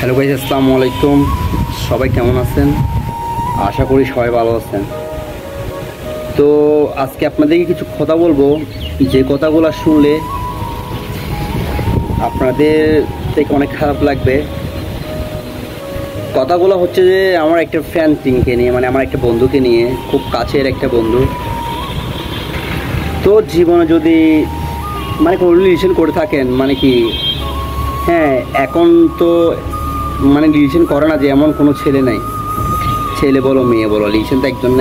Hello guys, আসসালামু আলাইকুম। সবাই কেমন আছেন? আশা করি সবাই ভালো আছেন। তো আজকে আপনাদেরকে কিছু কথা বলবো, যে কথাগুলো শুনলে আপনাদের থেকে অনেক খারাপ লাগবে। কথাগুলো হচ্ছে যে আমার একটা ফ্রেন্ডকে নিয়ে, মানে আমার একটা বন্ধুকে নিয়ে, খুব কাছের একটা বন্ধু। তো জীবনে যদি মানে কোনো রিলেশন করে থাকেন, মানে কি, হ্যাঁ, এখন তো মানে রিলেশন করে না যে এমন কোনো ছেলে নাই, ছেলে বলো মেয়ে বলো, রিলেশন তো একজন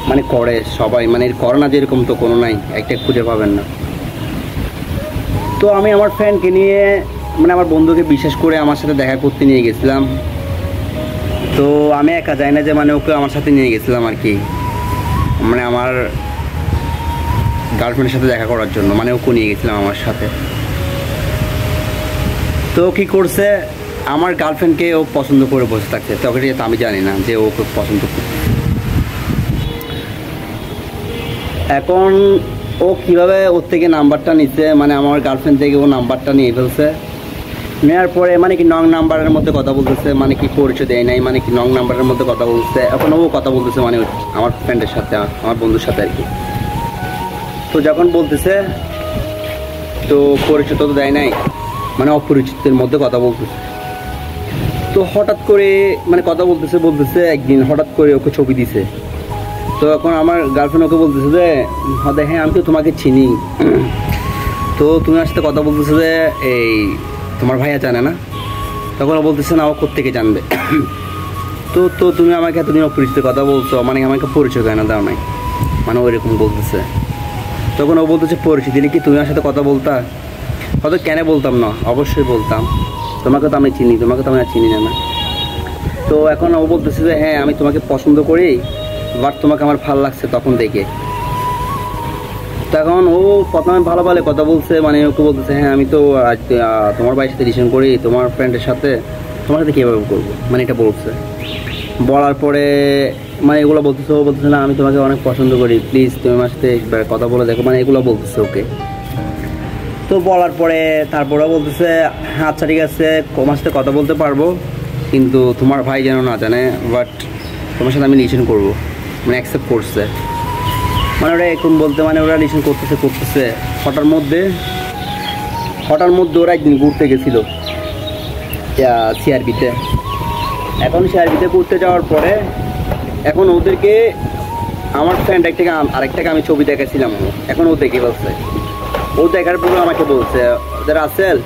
মানে করে সবাই, মানে করে না যেরকম তো কোনো নাই, একটা খুঁজে পাবেন না। তো আমি আমার ফ্রেন্ডকে নিয়ে, মানে আমার বন্ধুকে বিশেষ করে আমার সাথে দেখা করতে নিয়ে গেছিলাম। তো আমি একা যাই না, যে মানে ওকে আমার সাথে নিয়ে গেছিলাম আর কি, মানে আমার গার্লফ্রেন্ডের সাথে দেখা করার জন্য, মানে ওকে নিয়ে গেছিলাম আমার সাথে। তো কী করছে, আমার গার্লফ্রেন্ডকে ও পছন্দ করে বসে থাকছে, তখন তো আমি জানি না যে ওকে পছন্দ করছে। এখন ও কীভাবে ওর থেকে নাম্বারটা নিচ্ছে, মানে আমার গার্লফ্রেন্ড থেকে ও নাম্বারটা নিয়ে ফেলছে। নেওয়ার পরে মানে কি নং নাম্বারের মধ্যে কথা বলতেছে, মানে কি পরিচয় দেয় নাই, মানে কি নং নাম্বারের মধ্যে কথা বলতেছে। এখন ও কথা বলতেছে মানে আমার ফ্রেন্ডের সাথে, আমার বন্ধুর সাথে আর কি। তো যখন বলতেছে, তো পরিচয় তো দেয় নাই, মানে অপরিচিতের মধ্যে কথা বলতেছে। তো হঠাৎ করে মানে কথা বলতেছে একদিন হঠাৎ করে ওকে ছবি দিছে। তো এখন আমার গার্লফ্রেন্ড ওকে বলতেছে যে হ্যাঁ, আমি তো তোমাকে চিনি। তো তুমি আমার সাথে কথা বলতেছে যে এই তোমার ভাইয়া জানে না। তখন ও বলতেছে না, ও কোত্থেকে জানবে। তো তো তুমি আমাকে এতদিন অপরিচিত কথা বলছো, মানে আমাকে পরিচয় কেন দাও নাই, মানে ওইরকম বলতেছে। তখন ও বলতেছে পরিচয় দিলে কি তুমি আমার সাথে কথা বলতা? হয়তো কেন বলতাম না, অবশ্যই বলতাম, তোমাকে তো আমি চিনি, তোমাকে তো আমি চিনি না। তো এখন ও বলতেছে যে হ্যাঁ, আমি তোমাকে পছন্দ করি, বাট তোমাকে আমার ভালো লাগছে তখন দেখে। তখন ও প্রথমে ভালো ভালো কথা বলছে, মানে ওকে বলতেছে হ্যাঁ, আমি তো তোমার ভাইয়ের সাথে রিলেশন করি, তোমার ফ্রেন্ডের সাথে, তোমার সাথে কীভাবে করবো, মানে এটা বলছে। বলার পরে মানে এগুলো বলতেছে, ও বলতেছে না, আমি তোমাকে অনেক পছন্দ করি, প্লিজ তুমি আমার সাথে একবার কথা বলে দেখো, মানে এগুলো বলতেছে ওকে। তো বলার পরে তারপরেও বলতেছে আচ্ছা ঠিক আছে, তোমার সাথে কথা বলতে পারবো, কিন্তু তোমার ভাই যেন না জানে, বাট তোমার সাথে আমি রিলেশন করবো, মানে অ্যাকসেপ্ট করছে। মানে ওরা এখন বলতে, মানে ওরা রিলেশন করতেছে হঠাৎ মধ্যে ওরা একদিন ঘুরতে গেছিলো সিআরবিতে। এখন সিআরবিতে ঘুরতে যাওয়ার পরে এখন ওদেরকে আমার ফ্রেন্ড আরেকটাকে আমি ছবি দেখাছিলাম, এখন ও দেখে বলছে, ও দেখার পরে আমাকে বলছে যারা আসেল,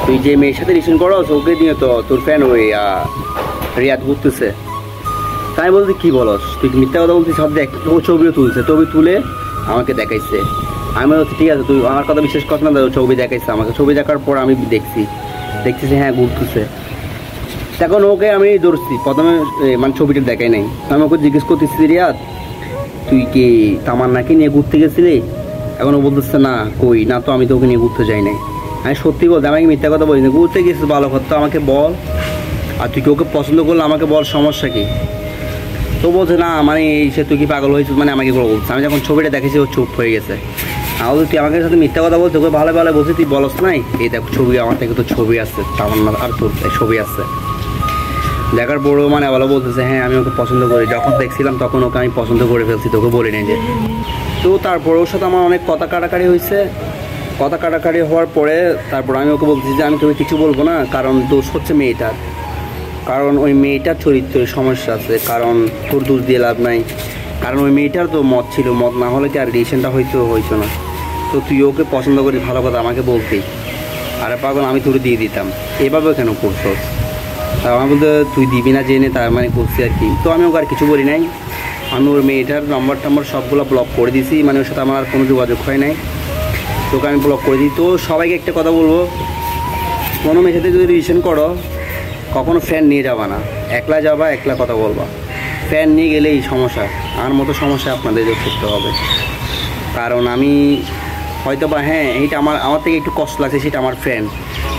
তুই যে মেয়ের সাথে রিলেশন করো ওকে দিয়ে তো তোর ফ্রেন্ড ওই রিয়াদ ঘুরতেছে। তাই বলতে কি বলস, তুই মিথ্যা কথা বলছিস, সব দেখ। ও ছবিও তুলছে, ছবি তুলে আমাকে দেখাইছে। আমি বলছি ঠিক আছে, তুই আমার কথা বিশ্বাস কর না, ছবি দেখাইছে আমাকে। ছবি দেখার পর আমি দেখতেছি হ্যাঁ ঘুরতেছে। তখন ওকে আমি ধরছি, প্রথমে মানে ছবিটা দেখাই নাই। আমি ওকে জিজ্ঞেস করতেছি রিয়াদ, তুই কি তামান্নাকে নিয়ে ঘুরতে গেছিলি? এখন ও বলতেছে না, কই না তো, আমি তো ওকে নিয়ে ঘুরতে যাই নাই। আমি সত্যি বলতে, আমাকে মিথ্যা কথা বলিনি, ঘুরতে গেছিস ভালো কথা, আমাকে বল। আর তুই কি ওকে পছন্দ করলে আমাকে বল, সমস্যা কি? তো বলছে না, মানে সে তুই কি পাগল হয়েছিস, মানে আমাকে এগুলো বলছে। আমি যখন ছবিটা দেখেছি ও চুপ হয়ে গেছে। আর তুই আমাকে সাথে মিথ্যা কথা বলছে, ওকে ভালো ভালো বলছি, তুই বলস নাই, এই দেখো ছবি, আমার থেকে তো ছবি আছে তামান্না আর তোর ছবি আছে। দেখার পরেও মানে ভালো বলতেছে হ্যাঁ, আমি ওকে পছন্দ করি, যখন দেখছিলাম তখন ওকে আমি পছন্দ করে ফেলছি, তোকে বলি নাই যে। তো তারপর ওর সাথে আমার অনেক কথা কাটাকাটি হয়েছে। কথা কাটাকাটি হওয়ার পরে তারপর আমি ওকে বলতেছি যে আমি তোকে কিছু বলবো না, কারণ দোষ হচ্ছে মেয়েটার, কারণ ওই মেয়েটার চরিত্রের সমস্যা আছে, কারণ তোর দোষ দিয়ে লাভ নাই, কারণ ওই মেয়েটার তো মত ছিল, মত না হলে কি আর রিলেশনটা হইতো না। তো তুই ওকে পছন্দ করিস, ভালো কথা আমাকে বলতেই, আরে পাগল আমি তোর দিয়ে দিতাম, এভাবে কেন করছস? তা আমার বলতে তুই দিবি না জেনে তার মানে করছি আর কি। তো আমি ওকে আর কিছু বলি নাই, আমি ওর মেয়েটার নাম্বার সবগুলো ব্লক করে দিয়েছি, মানে ওর সাথে আমার আর কোনো যোগাযোগ হয় নাই, তোকে আমি ব্লক করে দিই। তো সবাইকে একটা কথা বলবো, কোনো মেয়ের সাথে যদি রিলেশন করো, কখনো ফ্রেন্ড নিয়ে যাবা না, একলা যাবা, একলা কথা বলবা। ফ্রেন্ড নিয়ে গেলেই সমস্যা, আমার মতো সমস্যা আপনাদের করতে হবে। কারণ আমি হয়তো বা হ্যাঁ, এইটা আমার থেকে একটু কষ্ট লাগছে, সেটা আমার ফ্রেন্ড,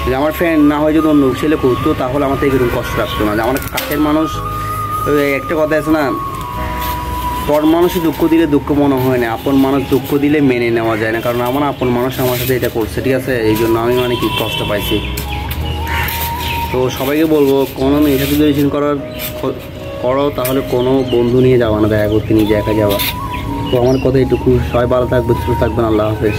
যদি আমার ফ্রেন্ড না হয়, যদি অন্য ছেলে করতো তাহলে আমার থেকে এরকম কষ্ট লাগতো না। আমার কাছের মানুষ, একটা কথা আছে না, পর মানুষে দুঃখ দিলে দুঃখ মনে হয় না, আপন মানুষ দুঃখ দিলে মেনে নেওয়া যায় না। কারণ আমার আপন মানুষ আমার সাথে এটা করছে, ঠিক আছে, এই জন্য আমি মানে কি কষ্ট পাইছি। তো সবাইকে বলবো কোনো মেয়ের সাথে রিলেশন করো তাহলে কোনো বন্ধু নিয়ে যাওয়া না, দেখা করতে নিজে একা যাওয়া। তো আমার কথা এটুকু, সবাই ভালো থাকবে, সুস্থ থাকবেন, আল্লাহ হাফেজ।